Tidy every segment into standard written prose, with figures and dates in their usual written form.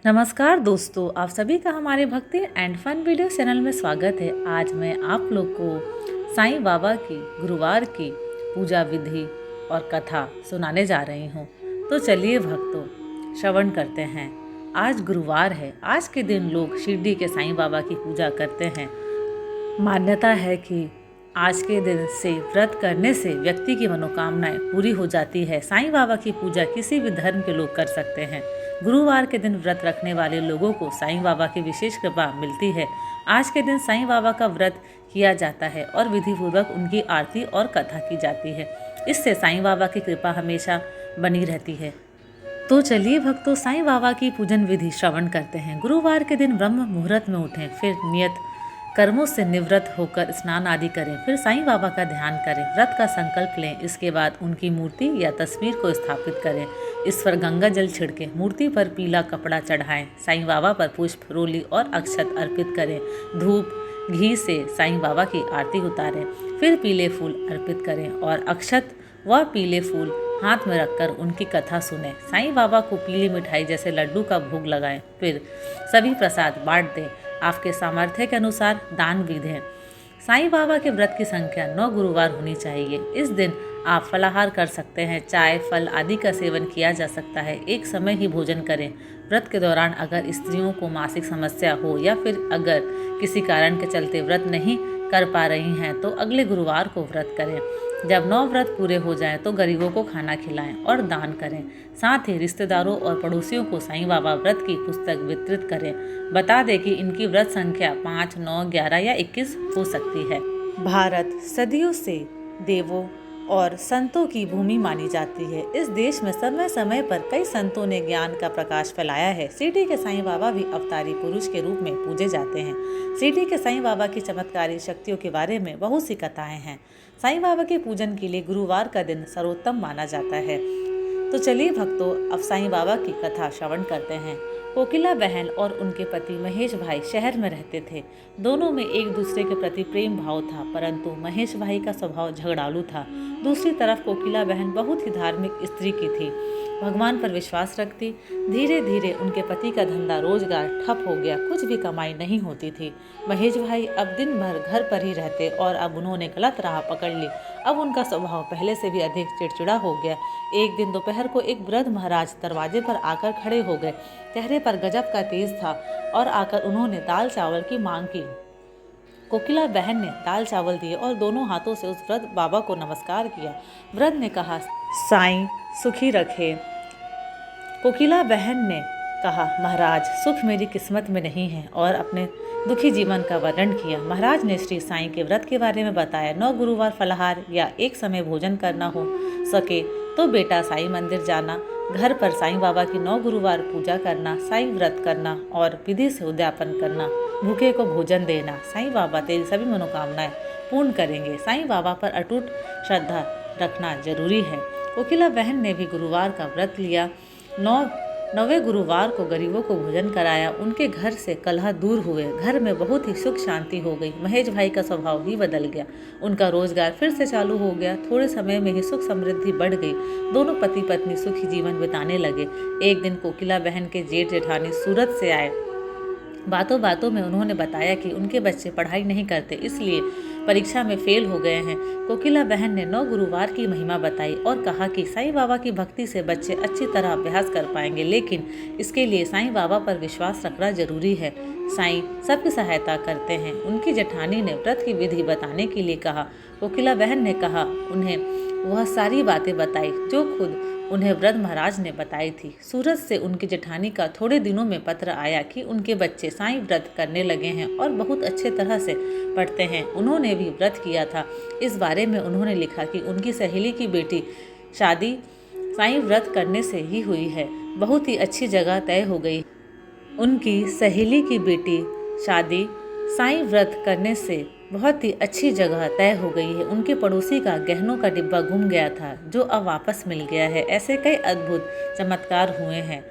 नमस्कार दोस्तों, आप सभी का हमारे भक्ति एंड फन वीडियो चैनल में स्वागत है। आज मैं आप लोग को साईं बाबा की गुरुवार की पूजा विधि और कथा सुनाने जा रही हूँ। तो चलिए भक्तों, श्रवण करते हैं। आज गुरुवार है। आज के दिन लोग शिरडी के साईं बाबा की पूजा करते हैं। मान्यता है कि आज के दिन से व्रत करने से व्यक्ति की मनोकामनाएं पूरी हो जाती है। साईं बाबा की पूजा किसी भी धर्म के लोग कर सकते हैं। गुरुवार के दिन व्रत रखने वाले लोगों को साईं बाबा की विशेष कृपा मिलती है। आज के दिन साईं बाबा का व्रत किया जाता है और विधिपूर्वक उनकी आरती और कथा की जाती है। इससे साईं बाबा की कृपा हमेशा बनी रहती है। तो चलिए भक्तों, साईं बाबा की पूजन विधि श्रवण करते हैं। गुरुवार के दिन ब्रह्म मुहूर्त में उठें, फिर नियत कर्मों से निवृत्त होकर स्नान आदि करें, फिर साईं बाबा का ध्यान करें, व्रत का संकल्प लें। इसके बाद उनकी मूर्ति या तस्वीर को स्थापित करें, इस पर गंगा जल छिड़कें, मूर्ति पर पीला कपड़ा चढ़ाएं, साईं बाबा पर पुष्प, रोली और अक्षत अर्पित करें, धूप घी से साईं बाबा की आरती उतारें, फिर पीले फूल अर्पित करें और अक्षत व पीले फूल हाथ में रखकर उनकी कथा सुनें। साईं बाबा को पीली मिठाई जैसे लड्डू का भोग लगाएं, फिर सभी प्रसाद बांट दें। आपके सामर्थ्य के अनुसार दान भी दें। साईं बाबा के व्रत की संख्या 9 गुरुवार होनी चाहिए। इस दिन आप फलाहार कर सकते हैं, चाय फल आदि का सेवन किया जा सकता है। एक समय ही भोजन करें। व्रत के दौरान अगर स्त्रियों को मासिक समस्या हो या फिर अगर किसी कारण के चलते व्रत नहीं कर पा रही हैं तो अगले गुरुवार को व्रत करें। जब 9 व्रत पूरे हो जाएं तो गरीबों को खाना खिलाएं और दान करें। साथ ही रिश्तेदारों और पड़ोसियों को साईं बाबा व्रत की पुस्तक वितरित करें। बता दें कि इनकी व्रत संख्या 5, 9, 11 या 21 हो सकती है। भारत सदियों से देवों और संतों की भूमि मानी जाती है। इस देश में समय समय पर कई संतों ने ज्ञान का प्रकाश फैलाया है। शिरडी के साईं बाबा भी अवतारी पुरुष के रूप में पूजे जाते हैं। शिरडी के साईं बाबा की चमत्कारी शक्तियों के बारे में बहुत सी कथाएं हैं। साईं बाबा के पूजन के लिए गुरुवार का दिन सर्वोत्तम माना जाता है। तो चलिए भक्तों, अब साईं बाबा की कथा श्रवण करते हैं। कोकिला बहन और उनके पति महेश भाई शहर में रहते थे। दोनों में एक दूसरे के प्रति प्रेम भाव था, परंतु महेश भाई का स्वभाव झगड़ालू था। दूसरी तरफ कोकिला बहन बहुत ही धार्मिक स्त्री की थी, भगवान पर विश्वास रखती। धीरे धीरे उनके पति का धंधा रोजगार ठप हो गया, कुछ भी कमाई नहीं होती थी। महेश भाई अब दिन भर घर पर ही रहते और अब उन्होंने गलत राह पकड़ ली। अब उनका स्वभाव पहले से भी अधिक चिड़चिड़ा हो गया। एक दिन दोपहर को एक वृद्ध महाराज दरवाजे पर आकर खड़े हो गए। चेहरे पर गजब का तेज था और आकर उन्होंने दाल चावल की मांग की। कोकिला बहन ने दाल चावल दिए और दोनों हाथों से उस वृद्ध बाबा को नमस्कार किया। वृद्ध ने कहा, साईं सुखी रखे। कोकिला बहन ने कहा, महाराज सुख मेरी किस्मत में नहीं है, और अपने दुखी जीवन का वर्णन किया। महाराज ने श्री साईं के व्रत के बारे में बताया। 9 गुरुवार फलाहार या एक समय भोजन करना हो सके तो बेटा साईं मंदिर जाना, घर पर साईं बाबा की 9 गुरुवार पूजा करना, साईं व्रत करना और विधि से उद्यापन करना, भूखे को भोजन देना। साईं बाबा तेरी सभी मनोकामनाएं पूर्ण करेंगे। साईं बाबा पर अटूट श्रद्धा रखना जरूरी है। कोकिला बहन ने भी गुरुवार का व्रत लिया। 9वें गुरुवार को गरीबों को भोजन कराया। उनके घर से कलह दूर हुए। घर में बहुत ही सुख शांति हो गई। महेश भाई का स्वभाव ही बदल गया। उनका रोजगार फिर से चालू हो गया। थोड़े समय में ही सुख समृद्धि बढ़ गई। दोनों पति पत्नी सुखी जीवन बिताने लगे। एक दिन कोकिला बहन के जेठ जेठानी सूरत से आए। बातों बातों में उन्होंने बताया कि उनके बच्चे पढ़ाई नहीं करते, इसलिए परीक्षा में फेल हो गए हैं। कोकिला बहन ने 9 गुरुवार की महिमा बताई और कहा कि साईं बाबा की भक्ति से बच्चे अच्छी तरह अभ्यास कर पाएंगे, लेकिन इसके लिए साईं बाबा पर विश्वास रखना जरूरी है। साईं सबकी सहायता करते हैं। उनकी जेठानी ने व्रत की विधि बताने के लिए कहा। कोकिला बहन ने कहा उन्हें वह सारी बातें बताई जो खुद उन्हें वृद्ध महाराज ने बताई थी। सूरत से उनकी जेठानी का थोड़े दिनों में पत्र आया कि उनके बच्चे साईं व्रत करने लगे हैं और बहुत अच्छे तरह से पढ़ते हैं। उन्होंने भी व्रत किया था। इस बारे में उन्होंने लिखा कि उनकी सहेली की बेटी शादी साईं व्रत करने से ही हुई है। बहुत ही अच्छी जगह तय हो गई। उनकी सहेली की बेटी शादी साईं व्रत करने से बहुत ही अच्छी जगह तय हो गई है। उनके पड़ोसी का गहनों का डिब्बा गुम गया था, जो अब वापस मिल गया है। ऐसे कई अद्भुत चमत्कार हुए हैं।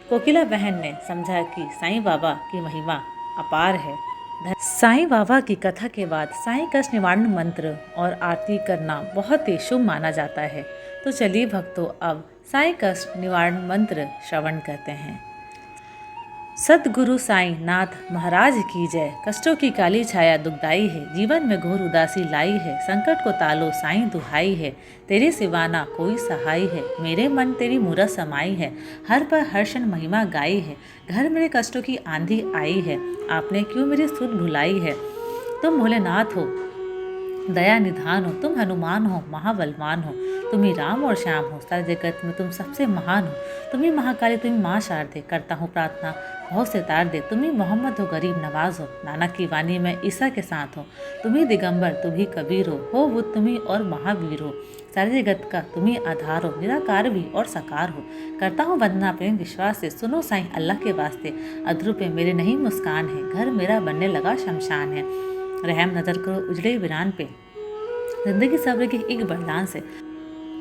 कोकिला बहन ने समझा कि साईं बाबा की महिमा अपार है। साईं बाबा की कथा के बाद साईं कष्ट निवारण मंत्र और आरती करना बहुत ही शुभ माना जाता है। तो चलिए भक्तों, अब साईं कष्ट निवारण मंत्र श्रवण करते हैं। सतगुरु साईं नाथ महाराज की जय। कष्टों की काली छाया दुखदाई है, जीवन में घोर उदासी लाई है। संकट को तालो साईं दुहाई है, तेरे सिवाना कोई सहाय है। मेरे मन तेरी मूरत समाई है, हर पर हर्षण महिमा गाई है। घर मेरे कष्टों की आंधी आई है, आपने क्यों मेरी सुध भुलाई है। तुम भोलेनाथ हो दया निधान हो, तुम हनुमान हो महाबलवान हो। तुम ही राम और श्याम हो, सारे जगत में तुम सबसे महान हो। तुम ही महाकाली, तुम ही माँ शारदे, करता हूँ प्रार्थना बहुत से तार दे। तुम ही मोहम्मद हो गरीब नवाज हो, नानक की वाणी में ईसा के साथ हो। तुम ही दिगंबर, तुम ही कबीर हो बुद्ध तुम ही और महावीर हो। सारे जगत का तुम ही आधार हो, निराकार भी और साकार हो। करता हूँ वंदना प्रेम विश्वास से, सुनो साईं अल्लाह के वास्ते। अधरू पे मेरे नहीं मुस्कान है, घर मेरा बनने लगा शमशान है। रहम नजर करो उजड़े वीरान पे, जिंदगी सब्र की एक वरदान से।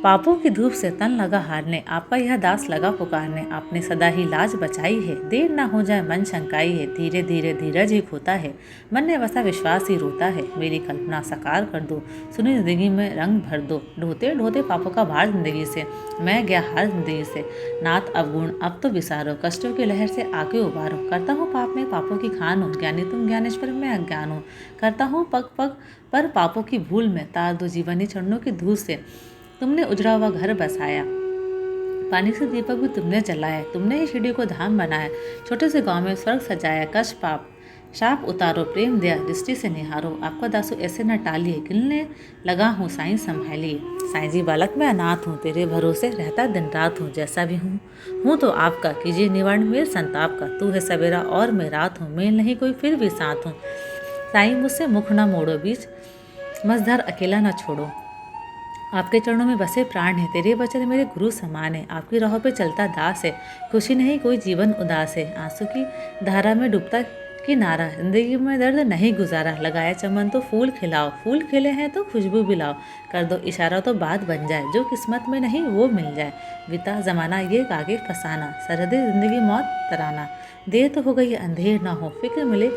पापों की धूप से तन लगा हारने, आपका यह दास लगा पुकारने। आपने सदा ही लाज बचाई है, देर ना हो जाए मन शंकाई है। धीरे धीरे धीरज ही खोता है, मन में बसा विश्वास ही रोता है। मेरी कल्पना साकार कर दो, सुनी जिंदगी में रंग भर दो। ढोते ढोते पापों का भार जिंदगी से, मैं गया हार जिंदगी से। नाथ अवगुण अब तो विसारो, कष्टों की लहर से आके उबारो। करता हूँ पाप में पापों की खान हूँ, ज्ञानी तुम ज्ञानेश्वर मैं अज्ञान हूँ। करता हूँ पग पग पर पापों की भूल में, तार दो जीवनी चरणों की धूल से। तुमने उजड़ा हुआ घर बसाया, पानी से दीपक भी तुमने जलाया। तुमने ही शिरडी को धाम बनाया, छोटे से गांव में स्वर्ग सजाया। कष्ट पाप शाप उतारो, प्रेम दिया दृष्टि से निहारो। आपका दासो ऐसे न टालिए, गिलने लगा हूँ साईं संभालिए। साईं जी बालक मैं अनाथ हूँ, तेरे भरोसे रहता दिन रात हूँ। जैसा भी हूँ तो आपका, कीजिए निवारण मेरे संताप का। तू है सवेरा और मैं रात हूँ, मेल नहीं कोई फिर भी साथ हूँ। साईं मुझसे मुख न मोड़ो, बीच मझधार अकेला न छोड़ो। आपके चरणों में बसे प्राण है, तेरे वचन मेरे गुरु समान है। आपकी राहों पे चलता दास है, खुशी नहीं कोई जीवन उदास है। आंसू की धारा में डूबता किनारा, जिंदगी में दर्द नहीं गुजारा। लगाया चमन तो फूल खिलाओ, फूल खिले हैं तो खुशबू बिलाओ। कर दो इशारा तो बात बन जाए, जो किस्मत में नहीं वो मिल जाए। बीता जमाना ये आगे फसाना, सरहदे जिंदगी मौत तराना। देर तो हो गई अंधेर ना हो, फिक्र मिले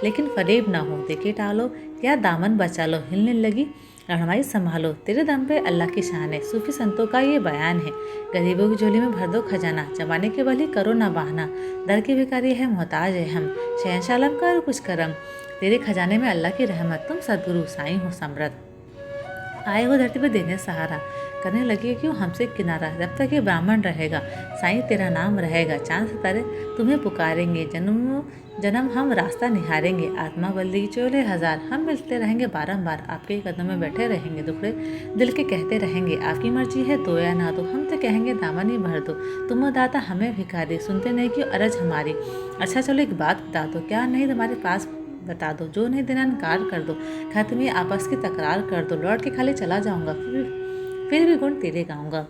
लेकिन फरेब ना हो। देखे टालो या दामन बचा लो, हिलने लगी रहनुमाई संभालो। तेरे दम पे अल्लाह की शान है, सूफी संतों का ये बयान है। गरीबों की झोली में भर दो खजाना, जमाने के भली करो ना बहाना। दर के भिखारी है मोहताज है हम, शहंशाह आलम करो कुछ करम। तेरे खजाने में अल्लाह की रहमत, तुम सदगुरु साईं हो समृद्ध। आए हो धरती पे देने सहारा, करने लगे क्यों हमसे किनारा। जब तक ये ब्राह्मण रहेगा साईं तेरा नाम रहेगा। चांद सितारे तुम्हें पुकारेंगे, जन्म जन्म हम रास्ता निहारेंगे। आत्मा बल्ली चोले हजार, हम मिलते रहेंगे बारंबार। आपके कदम में बैठे रहेंगे, दुखड़े दिल के कहते रहेंगे। आपकी मर्जी है तो या ना दो, हम तो कहेंगे दामन ही भर दो। तुम दाता हमें भिखारी, सुनते नहीं क्यों अरज हमारी। अच्छा चलो एक बात बता दो, क्या नहीं तुम्हारे पास बता दो। जो नहीं देना इनकार कर दो, खत्म ही आपस की तकरार कर दो। लौट के खाली चला जाऊंगा, फिर भी गुण तेरे गाऊंगा।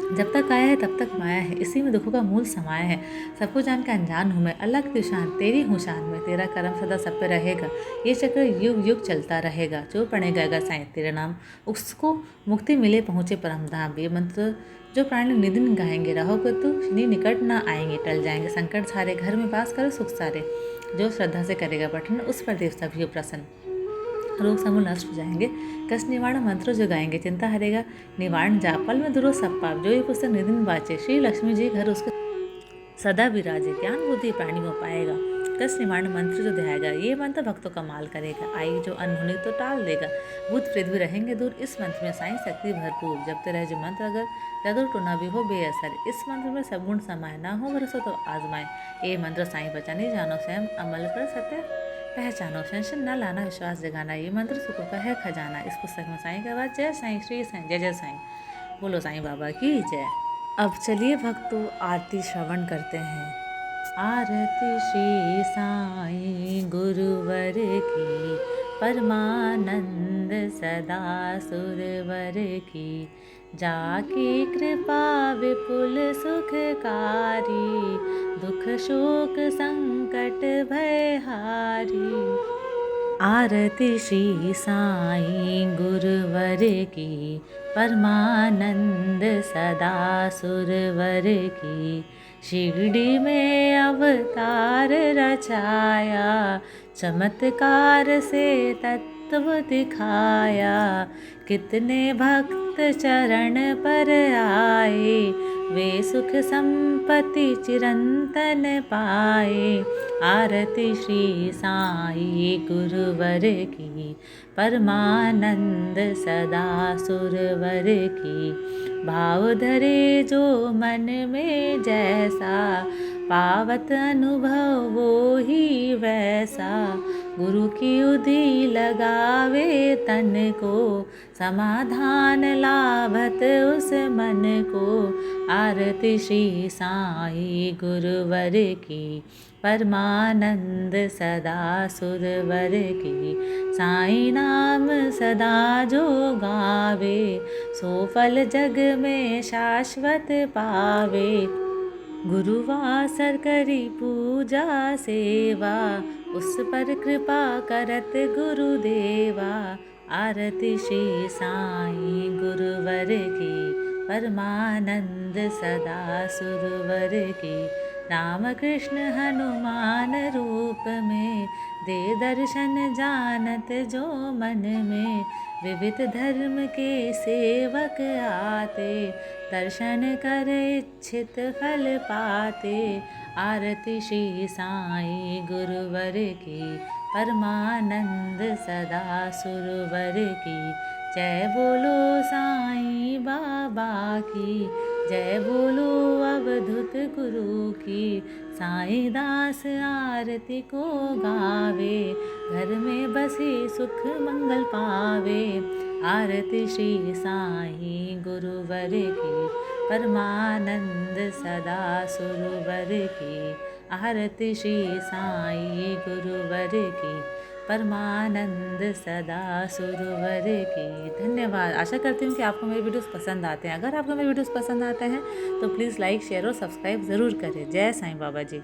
जब तक आया है तब तक माया है, इसी में दुखों का मूल समाया है। सबको जान के अनजान हूँ मैं, अल्लाह की शान तेरी हूँ शान में। तेरा करम सदा सब पे रहेगा, ये चक्र युग युग चलता रहेगा। जो पढ़ेगा साईं तेरा नाम, उसको मुक्ति मिले पहुँचे परम धाम। ये मंत्र जो प्राणी निदिन गाएंगे, रहोगे तो शनि निकट ना आएंगे। टल जाएंगे संकट सारे, घर में वास करो सुख सारे। जो श्रद्धा से करेगा पठन, उस पर देवता भी प्रसन्न। रोग समूल नष्ट हो जाएंगे, कष्ट निवारण मंत्र जो गाएंगे। चिंता हरेगा निवारण जा, पल में दूरो सब पाप। जो ये पुस्तक निदिन वाचे, श्री लक्ष्मी जी घर उसके सदा विराजे। ज्ञान बुद्धि प्राणी को पाएगा, कष्ट निवारण मंत्र जो ध्याएगा। ये मंत्र भक्तों का माल करेगा, आई जो अनहोनी तो टाल देगा। भूत प्रेत भी रहेंगे दूर, इस मंत्र में साईं शक्ति भरपूर। जपते रहे जो मंत्र अगर, जादू टोना भी हो बेअसर। इस मंत्र में सब गुण समाये, ना हो भरोसा तो आजमाए। ये मंत्र साईं बचाने जानो, स्वयं अमल कर सत्य पहचानो। टेंशन न लाना, विश्वास जगाना, ये मंत्र सुखों का है खजाना। इस पुस्तक में साईं का आवाज, जय साईं श्री साईं जय जय साईं। बोलो साईं बाबा की जय। अब चलिए भक्तों आरती श्रवण करते हैं। आरती श्री साईं गुरुवर की, परमानंद सदा सुरवर की। जाकी कृपा विपुल सुखकारी, दुख शोक संकट भय हारी। आरती श्री साईं गुरुवर की, परमानंद सदा सुरवर की। शिरडी में अवतार रचाया, चमत्कार से तत्व दिखाया। कितने भक्त चरण पर आए, वे सुख संपत्ति चिरंतन पाए। आरती श्री साई गुरुवर की, परमानंद सदा सुरवर की। भाव धरे जो मन में जैसा, पावत अनुभव वो ही वैसा। गुरु की उदी लगावे तन को, समाधान लाभत उस मन को। आरती श्री साई गुरुवर की, परमानंद सदा सुरवर की। साई नाम सदा जो गावे, सो फल जग में शाश्वत पावे। गुरुवासर करी पूजा सेवा, उस पर कृपा करत गुरुदेवा। आरती श्री साई गुरुवर की, परमानंद सदा सुरवर की। राम कृष्ण हनुमान रूप में, दे दर्शन जानत जो मन में। विविध धर्म के सेवक आते, दर्शन कर इच्छित फल पाते। आरती श्री साई गुरुवर की, परमानंद सदा सुरवर की। जय बोलो साईं बाबा की, जय बोलो अवधूत गुरु की। साईं दास आरती को गावे, घर में बसी सुख मंगल पावे। आरती श्री साई गुरुवर की, परमानंद सदा सुरवर की। आरती श्री साई गुरुवर की, परमानंद सदा सुरवर की। धन्यवाद। आशा करती हूँ कि आपको मेरे वीडियोस पसंद आते हैं। अगर आपको मेरे वीडियोस पसंद आते हैं तो प्लीज़ लाइक, शेयर और सब्सक्राइब ज़रूर करें। जय साईं बाबा जी।